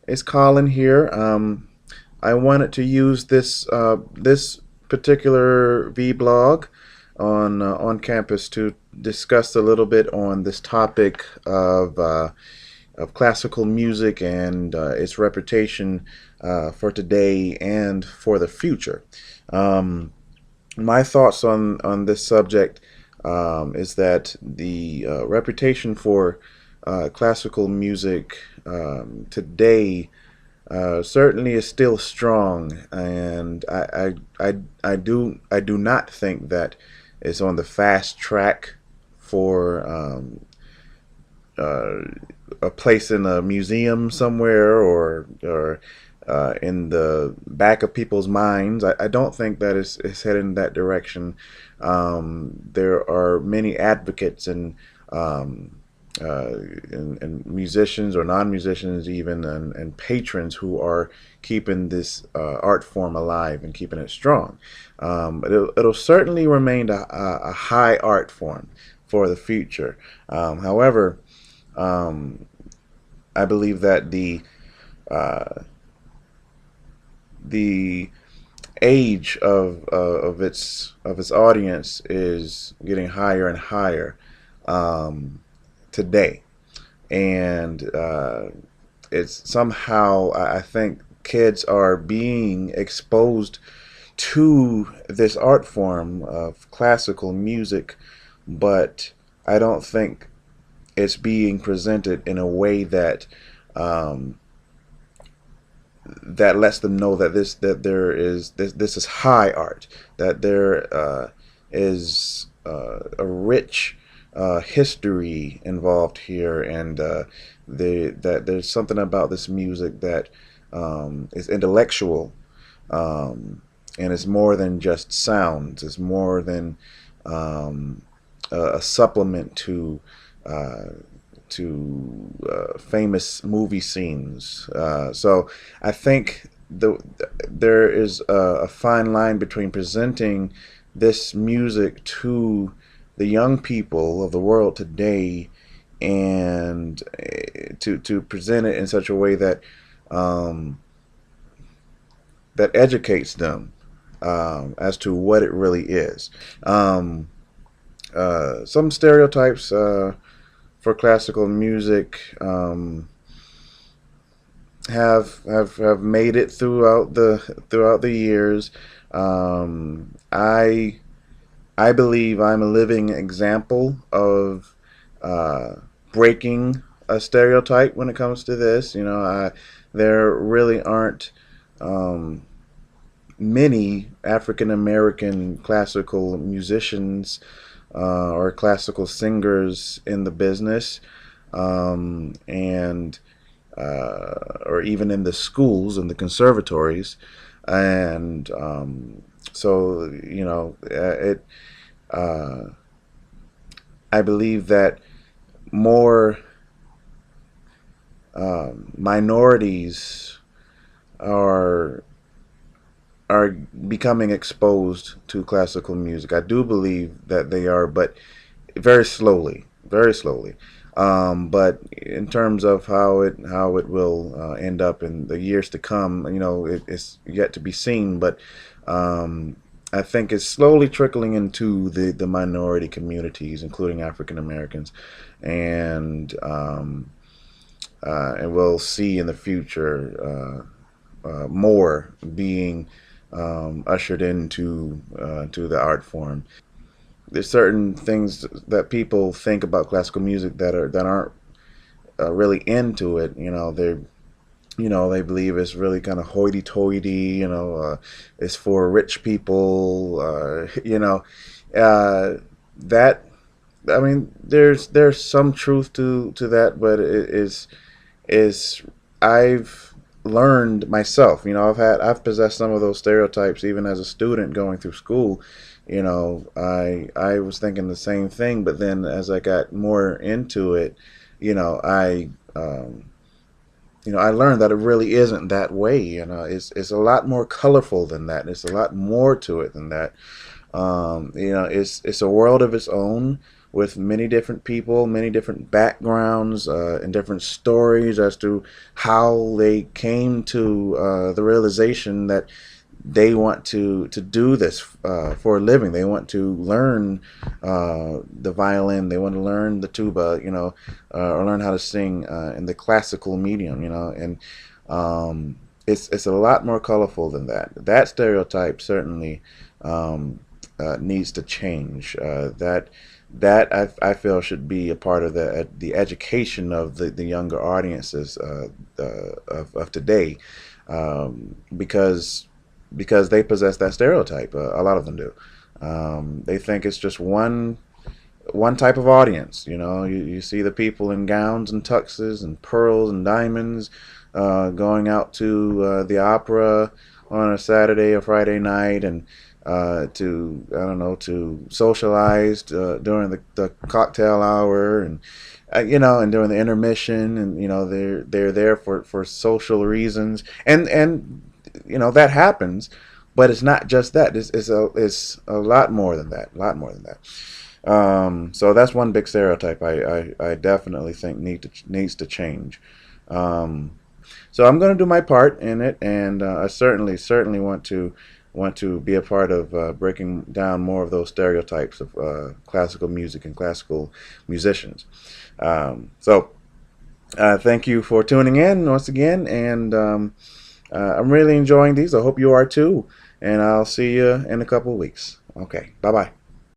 It's Colin here. I wanted to use this particular VBlog on campus to discuss a little bit on this topic of classical music and its reputation for today and for the future. Um, my thoughts on this subject is that the reputation for classical music today certainly is still strong, and I do not think that it's on the fast track for uh, a place in a museum somewhere or in the back of people's minds. I don't think that it's headed in that direction. There are many advocates um, and musicians or non-musicians even and patrons who are keeping this art form alive and keeping it strong. It'll certainly remain a high art form for the future. However, um, I believe that uh, the age of its audience is getting higher and higher today, and it's somehow I think kids are being exposed to this art form of classical music, but I don't think it's being presented in a way um, that lets them know that this is high art, that there is a rich history involved here, and that there's something about this music that is intellectual, and it's more than just sounds. It's more than um, a supplement uh, to famous movie scenes. So I think there is a fine line between presenting this music to the young people of the world today and to present it in such a way um, that educates them as to what it really is. Some stereotypes for classical music have made it throughout the years. I believe I'm a living example of uh, breaking a stereotype when it comes to this. There really aren't um, many African American classical musicians or classical singers in the business, and or even in the schools and the conservatories, and so it. Uh, I believe that more minorities are are becoming exposed to classical music. I do believe that they are, but very slowly, very slowly. But in terms of how it will end up in the years to come, it's yet to be seen. But um, I think it's slowly trickling into the minority communities, including African Americans, and and we'll see in the future more being ushered into to the art form. There's certain things that people think about classical music that aren't really into it. They believe it's really kind of hoity-toity. It's for rich people. That I mean, there's some truth to that, but it is I've learned myself. I've possessed some of those stereotypes even as a student going through school. I was thinking the same thing, but then as I got more into it, you know, I I learned that it really isn't that way. It's a lot more colorful than that. It's a lot more to it than that. It's a world of its own. with many different people, many different backgrounds, and different stories as to how they came to the realization that they want to do this for a living. They want to learn the violin. They want to learn the tuba, or learn how to sing in the classical medium, and it's a lot more colorful than that. That stereotype certainly needs to change. That I feel should be a part of the education of the younger audiences of today, because they possess that stereotype. A lot of them do. They think it's just one type of audience. You see the people in gowns and tuxes and pearls and diamonds going out to the opera on a Saturday or Friday night, and to socialize during the cocktail hour, and and during the intermission, and they're there for social reasons, and that happens, but it's not just that. It's a lot more than that. A lot more than that. So that's one big stereotype I definitely think needs to change. So I'm going to do my part in it, and I certainly want to be a part of breaking down more of those stereotypes of classical music and classical musicians. So thank you for tuning in once again, and I'm really enjoying these. I hope you are too, and I'll see you in a couple of weeks. Okay, bye-bye.